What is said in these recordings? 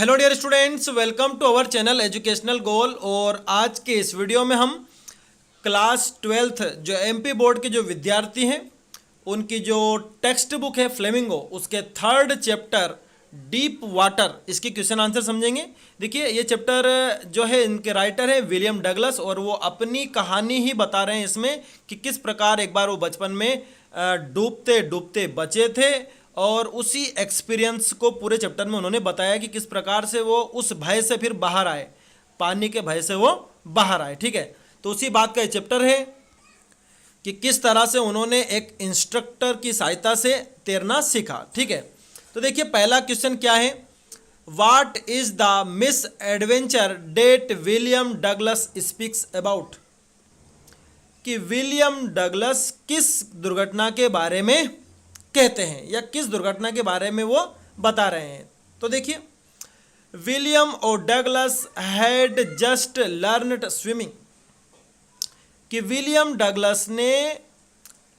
Hello dear students, welcome to our channel educational goal. और आज के इस वीडियो में हम क्लास 12th जो एमपी बोर्ड के जो विद्यार्थी हैं उनकी जो टेक्स्ट बुक है फ्लेमिंगो, उसके 3rd चैप्टर डीप वाटर, इसकी क्वेश्चन आंसर समझेंगे। देखिए, ये चैप्टर जो है इनके राइटर है विलियम डगलस, और वो अपनी कहानी ही बता रहे हैं इसमें कि किस प्रकार एक बार वो बचपन में डूबते डूबते बचे थे, और उसी एक्सपीरियंस को पूरे चैप्टर में उन्होंने बताया कि किस प्रकार से वो उस भय से फिर बाहर आए, पानी के भय से वो बाहर आए। ठीक है, तो उसी बात का ये चैप्टर है कि किस तरह से उन्होंने एक इंस्ट्रक्टर की सहायता से तैरना सीखा। ठीक है, तो देखिए पहला क्वेश्चन क्या है, what is the misadventure that William Douglas speaks about, कि विलियम डगलस किस दुर्घटना के बारे में कहते हैं या किस दुर्घटना के बारे में वो बता रहे हैं। तो देखिए, William O Douglas had just learned swimming, कि विलियम डगलस ने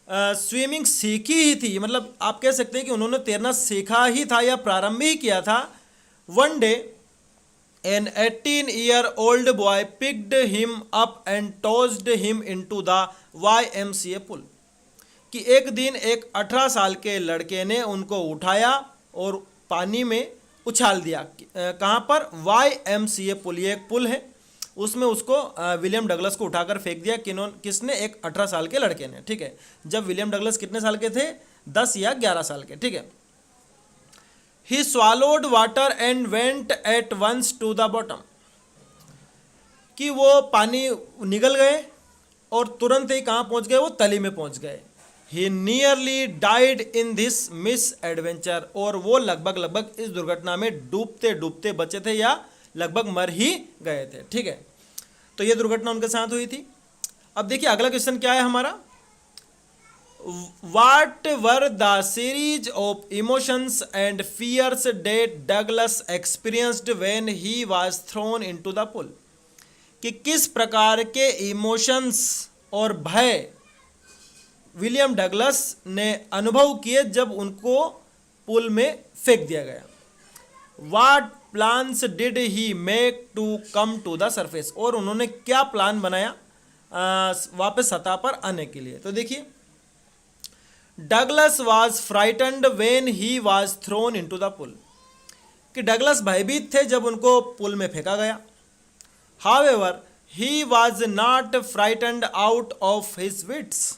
स्विमिंग सीखी ही थी, मतलब आप कह सकते हैं कि उन्होंने तैरना सीखा ही था या प्रारंभ ही किया था। One day an 18-year-old boy picked him up and tossed him into the YMCA pool, कि एक दिन एक 18 साल के लड़के ने उनको उठाया और पानी में उछाल दिया। कहाँ पर? YMCA पुल, ये एक पुल है, उसमें उसको विलियम डगलस को उठाकर फेंक दिया। किसने? एक 18 साल के लड़के ने। ठीक है, जब विलियम डगलस कितने साल के थे? 10 या 11 साल के। ठीक है, he swallowed water and went at once to the bottom, कि वो पानी निगल गए और तुरंत ही कहाँ पहुँच गए? वो तली में पहुँच गए। He nearly died in this misadventure, और वो लगभग इस दुर्घटना में डूबते डूबते बचे थे या लगभग मर ही गए थे। ठीक है, तो ये दुर्घटना उनके साथ हुई थी। अब देखिए अगला क्वेश्चन क्या है हमारा, what were the series of emotions and fears that Douglas experienced when he was thrown into the pool, कि किस प्रकार के इमोशंस और भय विलियम डगलस ने अनुभव किए जब उनको पुल में फेंक दिया गया। What plans did he make to come to the surface, और उन्होंने क्या प्लान बनाया वापस सतह पर आने के लिए। तो देखिए, Douglas was frightened when he was thrown into the pool, कि डगलस भयभीत थे जब उनको पुल में फेंका गया। However he was not frightened out of his wits,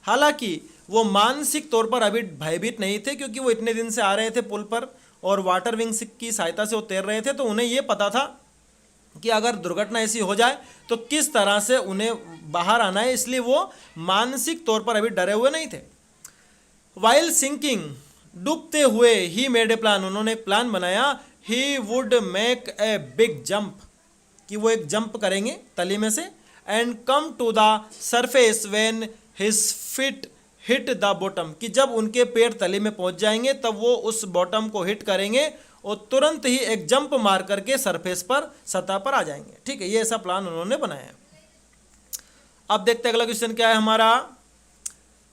हालांकि वो मानसिक तौर पर अभी भयभीत नहीं थे, क्योंकि वो इतने दिन से आ रहे थे पुल पर और वाटर विंग्स की सहायता से वो तैर रहे थे, तो उन्हें ये पता था कि अगर दुर्घटना ऐसी हो जाए तो किस तरह से उन्हें बाहर आना है, इसलिए वो मानसिक तौर पर अभी डरे हुए नहीं थे। वाइल सिंकिंग, डूबते हुए, ही मेड ए प्लान, उन्होंने एक प्लान बनाया। He would make a big jump, कि वो एक जंप करेंगे तली में से, and come to the surface when his feet hit the bottom, कि जब उनके पैर तले में पहुंच जाएंगे तब वो उस बॉटम को हिट करेंगे और तुरंत ही एक जंप मार करके सरफेस पर, सतह पर आ जाएंगे। ठीक है, ये ऐसा प्लान उन्होंने बनाया है। अब देखते हैं अगला क्वेश्चन क्या है हमारा,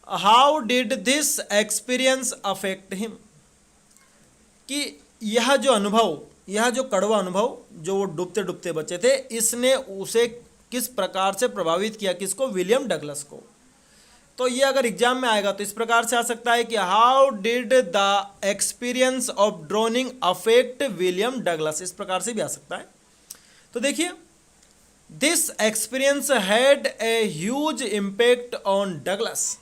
how did this experience affect him, कि यह जो अनुभव, यह जो कड़वा अनुभव जो वो डूबते डूबते बचे थे, इसने उसे किस प्रकार से प्रभावित किया, किसको? विलियम डगलस को। तो ये अगर एग्जाम में आएगा तो इस प्रकार से आ सकता है कि how did the experience of droning affect William Douglas, इस प्रकार से भी आ सकता है। तो देखिए, this experience had a huge impact on Douglas,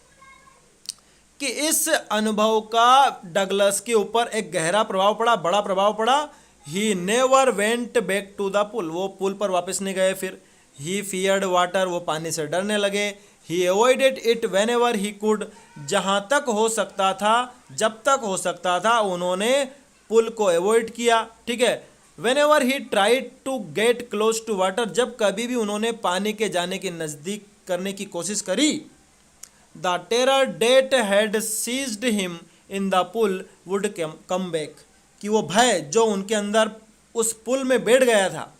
कि इस अनुभव का डगलस के ऊपर एक गहरा प्रभाव पड़ा, बड़ा प्रभाव पड़ा। He never went back to the pool, वो पुल पर वापस नहीं गए फिर। ही फियर्ड वाटर, वो पानी से डरने लगे। He avoided it whenever he could, जहाँ तक हो सकता था, जब तक हो सकता था उन्होंने पुल को अवॉइड किया। ठीक है, whenever he tried to get close to water, जब कभी भी उन्होंने पानी के जाने के नज़दीक करने की कोशिश करी। The terror that had seized him in the pool would come back, कि वो भय जो उनके अंदर उस पुल में बैठ गया था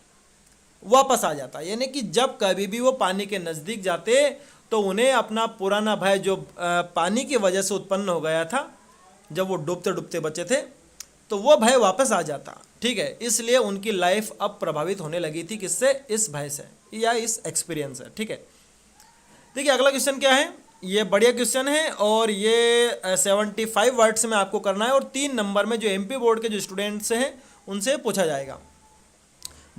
वापस आ जाता, यानी कि जब कभी भी वो पानी के नज़दीक जाते तो उन्हें अपना पुराना भय जो पानी की वजह से उत्पन्न हो गया था जब वो डूबते डूबते बचे थे, तो वो भय वापस आ जाता, ठीक है। इसलिए उनकी लाइफ अब प्रभावित होने लगी थी, किससे? इस भय से या इस एक्सपीरियंस से, ठीक है। देखिए अगला क्वेश्चन क्या है, ये बढ़िया क्वेश्चन है और ये 75 वर्ड्स में आपको करना है और 3 नंबर में जो एमपी बोर्ड के जो स्टूडेंट्स हैं उनसे पूछा जाएगा।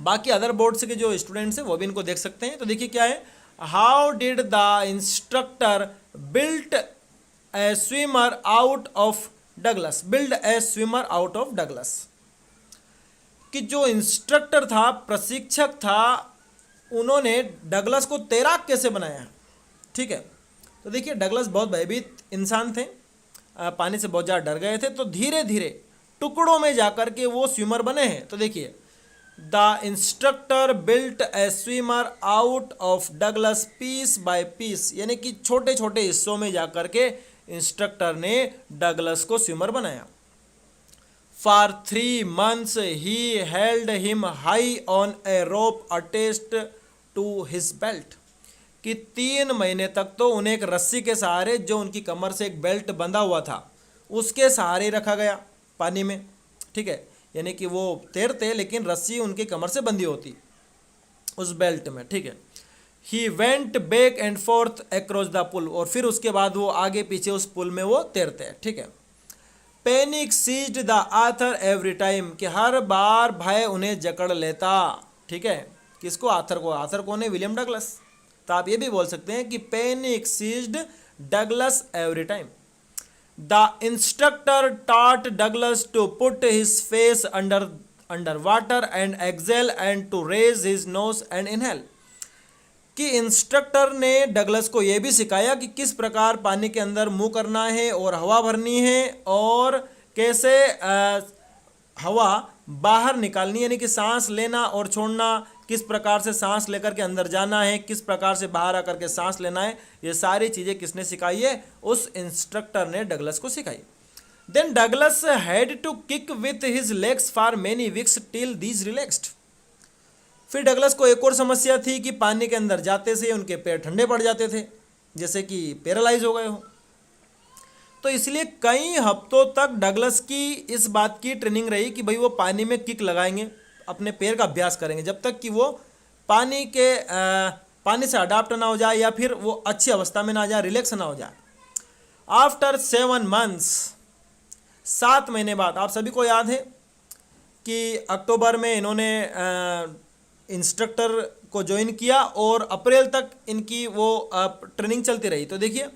बाकी अदर बोर्ड्स के जो स्टूडेंट्स हैं वो भी इनको देख सकते हैं। तो देखिए क्या है, how did the instructor built a swimmer out of Douglas, build a swimmer out of Douglas, कि जो इंस्ट्रक्टर था, प्रशिक्षक था, उन्होंने डगलस को तैराक कैसे बनाया, ठीक है। तो देखिए डगलस बहुत भयभीत इंसान थे, पानी से बहुत ज़्यादा डर गए थे, तो धीरे धीरे टुकड़ों में जाकर के वो स्विमर बने हैं। तो देखिए the instructor built a swimmer out of Douglas piece by piece, यानी कि छोटे छोटे हिस्सों में जाकर के इंस्ट्रक्टर ने डगलस को स्विमर बनाया। For 3 months he held him high on a rope attached to his belt, कि 3 महीने तक तो उन्हें एक रस्सी के सहारे, जो उनकी कमर से एक बेल्ट बंधा हुआ था, उसके सहारे रखा गया पानी में, ठीक है। यानी कि वो तैरते लेकिन रस्सी उनकी कमर से बंधी होती उस बेल्ट में, ठीक है। He went back and forth across the pool, और फिर उसके बाद वो आगे पीछे उस पुल में वो तैरते हैं, ठीक है। Panic seized the author every time, कि हर बार भय उन्हें जकड़ लेता, ठीक है। किसको? आथर को। आथर कौन है? William Douglas. तो आप ये भी बोल सकते हैं कि panic seized Douglas every time. The instructor taught Douglas to put his face under water and exhale and to raise his nose and inhale, कि इंस्ट्रक्टर ने डगलस को यह भी सिखाया कि किस प्रकार पानी के अंदर मुंह करना है और हवा भरनी है, और कैसे हवा बाहर निकालनी है, यानी कि सांस लेना और छोड़ना, किस प्रकार से सांस लेकर के अंदर जाना है, किस प्रकार से बाहर आकर के सांस लेना है, ये सारी चीज़ें किसने सिखाई है? उस इंस्ट्रक्टर ने डगलस को सिखाई। Then Douglas had to kick with his legs for many weeks till these relaxed. फिर डगलस को एक और समस्या थी कि पानी के अंदर जाते से उनके पैर ठंडे पड़ जाते थे, जैसे कि पैरालाइज हो गए हो। तो इसलिए कई हफ्तों तक डगलस की इस बात की ट्रेनिंग रही कि भाई वो पानी में किक लगाएंगे, अपने पैर का अभ्यास करेंगे, जब तक कि वो पानी से अडाप्ट ना हो जाए या फिर वो अच्छी अवस्था में ना जाए, रिलैक्स ना हो जाए। आफ्टर 7 months, 7 महीने बाद, आप सभी को याद है कि अक्टूबर में इन्होंने इंस्ट्रक्टर को ज्वाइन किया और अप्रैल तक इनकी वो ट्रेनिंग चलती रही। तो देखिए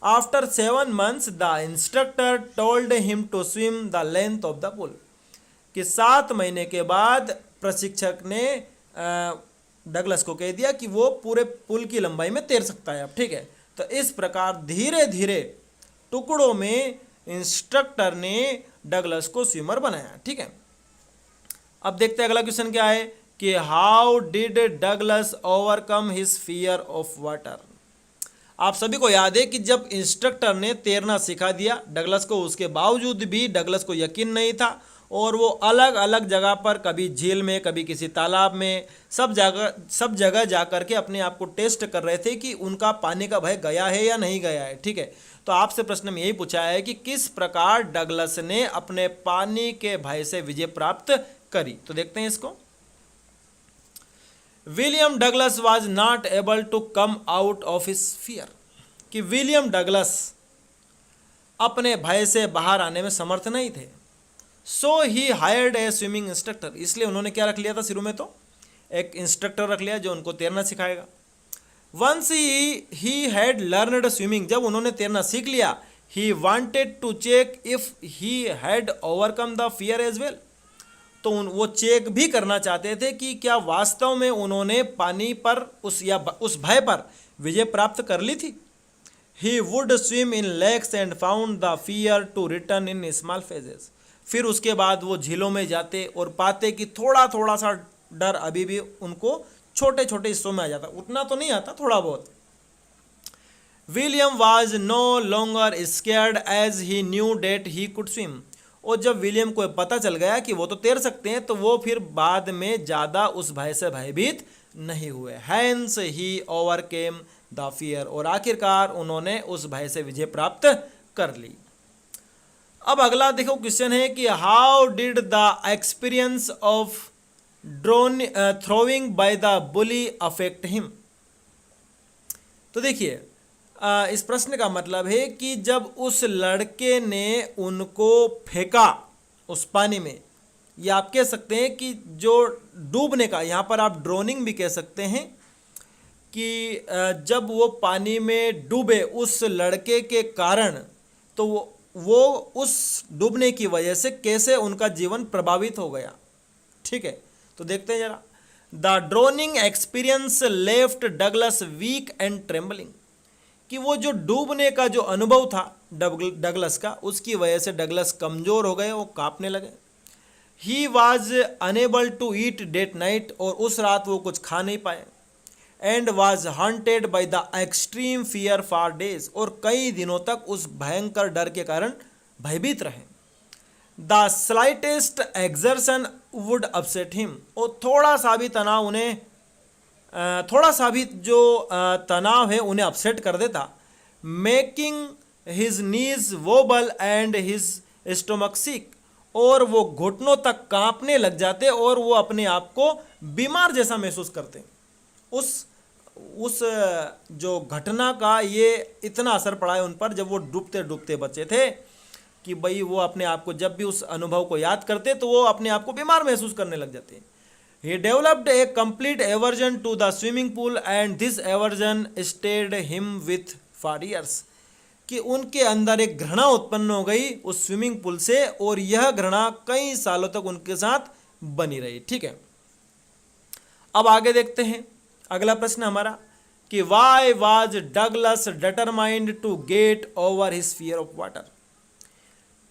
after 7 months the instructor told him to swim the length of the pool, कि 7 महीने के बाद प्रशिक्षक ने डगलस को कह दिया कि वो पूरे पुल की लंबाई में तैर सकता है अब, ठीक है। तो इस प्रकार धीरे धीरे टुकड़ों में इंस्ट्रक्टर ने डगलस को स्विमर बनाया, ठीक है। अब देखते हैं अगला क्वेश्चन क्या है कि how did Douglas overcome his fear of water. आप सभी को याद है कि जब इंस्ट्रक्टर ने तैरना सिखा दिया डगलस को, उसके बावजूद भी डगलस को यकीन नहीं था और वो अलग अलग जगह पर, कभी झील में, कभी किसी तालाब में, सब जगह जा कर के अपने आप को टेस्ट कर रहे थे कि उनका पानी का भय गया है या नहीं गया है, ठीक है। तो आपसे प्रश्न में यही पूछा है कि किस प्रकार डगलस ने अपने पानी के भय से विजय प्राप्त करी। तो देखते हैं इसको। William Douglas was not able to come out of his fear, कि विलियम डगलस अपने भय से बाहर आने में समर्थ नहीं थे। So he hired a swimming instructor, इसलिए उन्होंने क्या रख लिया था शुरू में? तो एक इंस्ट्रक्टर रख लिया जो उनको तैरना सिखाएगा। Once he had learned swimming, जब उन्होंने तैरना सीख लिया, he wanted to check if he had overcome the fear as well, तो वो चेक भी करना चाहते थे कि क्या वास्तव में उन्होंने पानी पर उस भय पर विजय प्राप्त कर ली थी। He would swim in lakes and found the fear to return in small phases, फिर उसके बाद वो झीलों में जाते और पाते कि थोड़ा थोड़ा सा डर अभी भी उनको छोटे छोटे हिस्सों में आ जाता, उतना तो नहीं आता, थोड़ा बहुत। William was no longer scared as he knew that he could swim, और जब विलियम को पता चल गया कि वो तो तैर सकते हैं, तो वो फिर बाद में ज़्यादा उस भय से भयभीत नहीं हुए। Hence he overcame the fear, और आखिरकार उन्होंने उस भय से विजय प्राप्त कर ली। अब अगला देखो क्वेश्चन है कि how did the experience of drone throwing by the bully affect him. तो देखिए इस प्रश्न का मतलब है कि जब उस लड़के ने उनको फेंका उस पानी में, या आप कह सकते हैं कि जो डूबने का, यहाँ पर आप ड्रोनिंग भी कह सकते हैं कि जब वो पानी में डूबे उस लड़के के कारण, तो वो उस डूबने की वजह से कैसे उनका जीवन प्रभावित हो गया। ठीक है, तो देखते हैं जरा। The drowning experience left Douglas weak and trembling, कि वो जो डूबने का जो अनुभव था डगलस का, उसकी वजह से डगलस कमज़ोर हो गए, वो कांपने लगे। He was unable to eat that night, और उस रात वो कुछ खा नहीं पाए। And was haunted by the extreme fear for days, और कई दिनों तक उस भयंकर डर के कारण भयभीत रहे। The slightest exertion would upset him, और थोड़ा सा भी तनाव उन्हें, थोड़ा सा भी जो तनाव है उन्हें अपसेट कर देता। Making his knees wobble and his stomach sick, और वो घुटनों तक कांपने लग जाते और वो अपने आप को बीमार जैसा महसूस करते। उस जो घटना का ये इतना असर पड़ा है उन पर, जब वो डूबते डूबते बचे थे, कि भाई वो अपने आप को, जब भी उस अनुभव को याद करते तो वो अपने आप को बीमार महसूस करने लग जाते। He developed a complete aversion to the swimming pool and this aversion stayed him with for years, कि उनके अंदर एक घृणा उत्पन्न हो गई उस स्विमिंग पूल से, और यह घृणा कई सालों तक उनके साथ बनी रही। ठीक है, अब आगे देखते हैं अगला प्रश्न हमारा कि why was Douglas determined to get over his fear of water,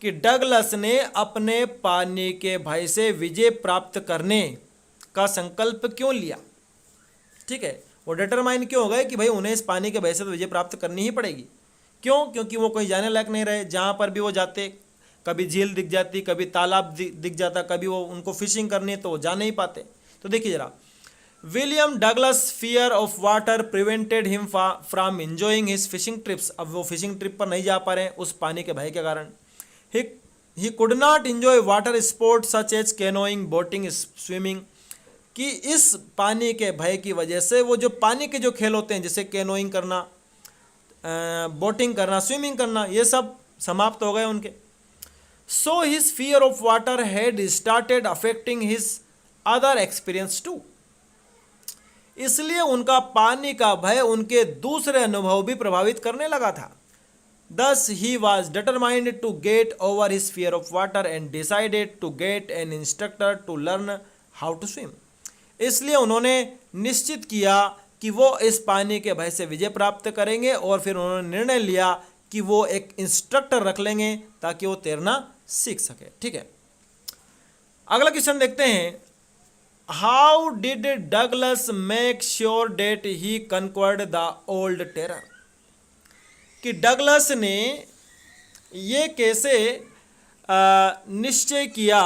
कि डगलस ने अपने पानी के भय से विजय प्राप्त करने का संकल्प क्यों लिया। ठीक है, वो डिटरमाइन क्यों हो गए कि भाई उन्हें इस पानी के भय से तो विजय प्राप्त करनी ही पड़ेगी। क्यों? क्योंकि वो कहीं जाने लायक नहीं रहे। जहाँ पर भी वो जाते, कभी झील दिख जाती, कभी तालाब दिख जाता, कभी वो उनको फिशिंग करनी है तो वो जा नहीं पाते। तो देखिए जरा, William Douglas fear of water prevented him from enjoying his fishing trips, अब वो फिशिंग ट्रिप पर नहीं जा पा रहे हैं उस पानी के भय के कारण। He could not enjoy water sport such as canoeing, boating, swimming, कि इस पानी के भय की वजह से वो जो पानी के जो खेल होते हैं, जैसे कैनोइंग करना, बोटिंग करना, स्विमिंग करना, ये सब समाप्त हो गए उनके। So his fear of water had started affecting his other experience too, इसलिए उनका पानी का भय उनके दूसरे अनुभव भी प्रभावित करने लगा था। Thus he was determined to get over his fear of water and decided to get an instructor to learn how to swim. इसलिए उन्होंने निश्चित किया कि वो इस पानी के भय से विजय प्राप्त करेंगे, और फिर उन्होंने निर्णय लिया कि वो एक इंस्ट्रक्टर रख लेंगे ताकि वो तैरना सीख सके। ठीक है, अगला क्वेश्चन देखते हैं। How did Douglas make sure that he conquered the old terror, कि डगलस ने ये कैसे निश्चय किया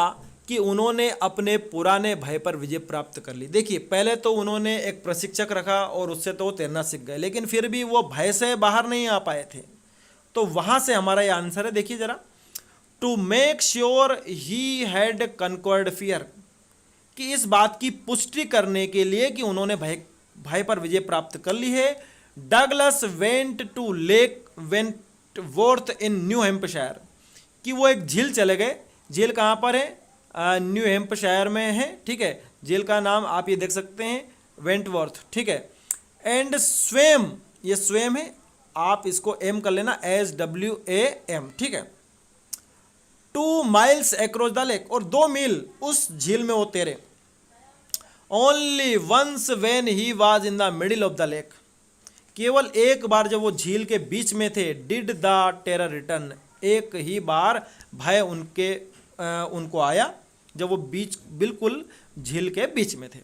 कि उन्होंने अपने पुराने भय पर विजय प्राप्त कर ली। देखिए, पहले तो उन्होंने एक प्रशिक्षक रखा और उससे तो वो तैरना सीख गए, लेकिन फिर भी वो भय से बाहर नहीं आ पाए थे। तो वहाँ से हमारा ये आंसर है। देखिए जरा, to make sure he had conquered fear, कि इस बात की पुष्टि करने के लिए कि उन्होंने भय पर विजय प्राप्त कर ली है, Douglas went to lake Wentworth in New Hampshire, कि वो एक झील चले गए। झील कहाँ पर है? न्यू हैम्पशायर में है। ठीक है, झील का नाम आप ये देख सकते हैं, वेंटवॉर्थ। ठीक है, एंड स्वेम, ये स्वेम है, आप इसको एम कर लेना, SWAM। ठीक है, 2 miles अक्रॉस द लेक, और 2 मील उस झील में वो तैरे। Only once when he was in the middle of the lake, केवल एक बार जब वो झील के बीच में थे, डिड द टेरर रिटर्न, एक ही बार भय उनको आया जब वो बिल्कुल झील के बीच में थे।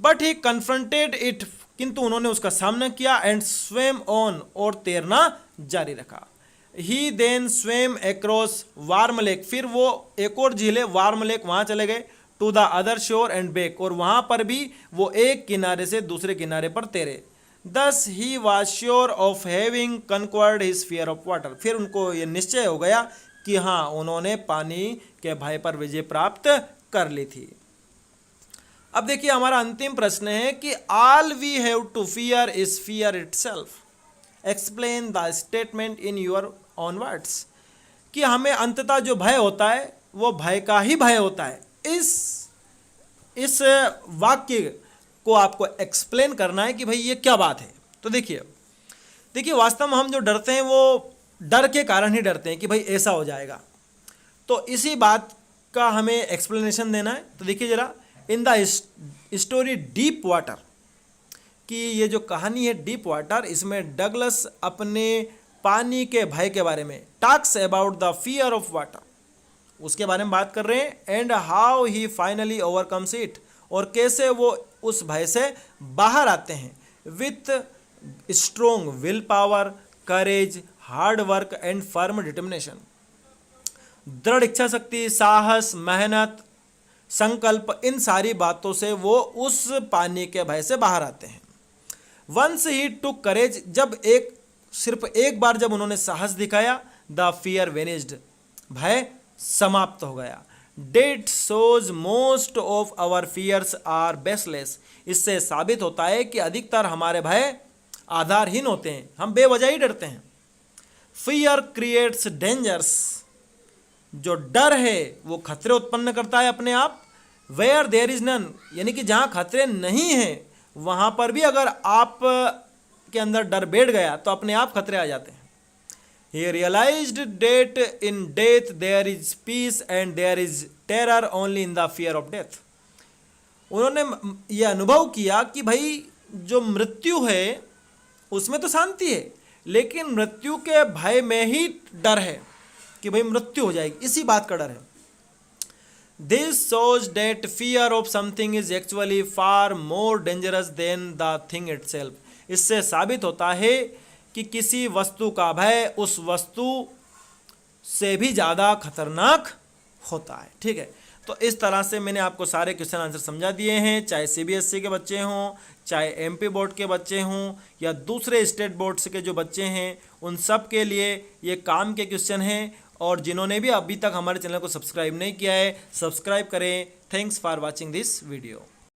बट ही कन्फ्रंटेड इट, किंतु उन्होंने उसका सामना किया। एंड स्वेम ऑन, और तैरना जारी रखा। He then swam across warm lake, फिर वो एक और झील है वार्म लेक, वहाँ चले गए। टू द अदर शोर एंड बैक, और वहाँ पर भी वो एक किनारे से दूसरे किनारे पर तैरे। Thus he was sure of having conquered his fear of water, फिर उनको ये निश्चय हो गया कि हाँ उन्होंने पानी के भय पर विजय प्राप्त कर ली थी। अब देखिए हमारा अंतिम प्रश्न है कि all we have to fear is fear itself, explain the statement in your own words. कि हमें अंततः जो भय होता है वो भय का ही भय होता है। इस वाक्य को आपको एक्सप्लेन करना है कि भाई ये क्या बात है। तो देखिए वास्तव में हम जो डरते हैं वो डर के कारण ही डरते हैं कि भाई ऐसा हो जाएगा। तो इसी बात का हमें एक्सप्लेनेशन देना है। तो देखिए जरा, in the story deep water, कि ये जो कहानी है डीप वाटर, इसमें डगलस अपने पानी के भय के बारे में talks about the fear of water, उसके बारे में बात कर रहे हैं। And how he finally overcomes it, और कैसे वो उस भय से बाहर आते हैं। With strong will power, courage, hard work and firm determination, दृढ़ इच्छा शक्ति, साहस, मेहनत, संकल्प, इन सारी बातों से वो उस पानी के भय से बाहर आते हैं। वंस ही टुक करेज, जब सिर्फ एक बार जब उन्होंने साहस दिखाया, द फियर वेनिस्ड, भय समाप्त हो गया। That shows most of our fears are baseless, इससे साबित होता है कि अधिकतर हमारे भय आधारहीन होते हैं, हम बेवजह ही डरते हैं। फियर क्रिएट्स डेंजर्स, जो डर है वो खतरे उत्पन्न करता है अपने आप। वेयर देयर इज नन, यानी कि जहाँ खतरे नहीं हैं वहाँ पर भी अगर आप के अंदर डर बैठ गया तो अपने आप खतरे आ जाते हैं। He realized that in death there is peace and there is terror only in the fear of death. उन्होंने ये अनुभव किया कि भाई जो मृत्यु है उसमें तो शांति है, लेकिन मृत्यु के भय में ही डर है कि भाई मृत्यु हो जाएगी, इसी बात का डर है। This shows that fear of something is actually far more dangerous than the thing itself. इससे साबित होता है कि किसी वस्तु का भय उस वस्तु से भी ज़्यादा खतरनाक होता है। ठीक है, तो इस तरह से मैंने आपको सारे क्वेश्चन आंसर समझा दिए हैं, चाहे सीबीएसई के बच्चे हों, चाहे एमपी बोर्ड के बच्चे हों या दूसरे स्टेट बोर्ड्स के जो बच्चे हैं, उन सब के लिए ये काम के क्वेश्चन हैं। और जिन्होंने भी अभी तक हमारे चैनल को सब्सक्राइब नहीं किया है, सब्सक्राइब करें। Thanks for watching this video.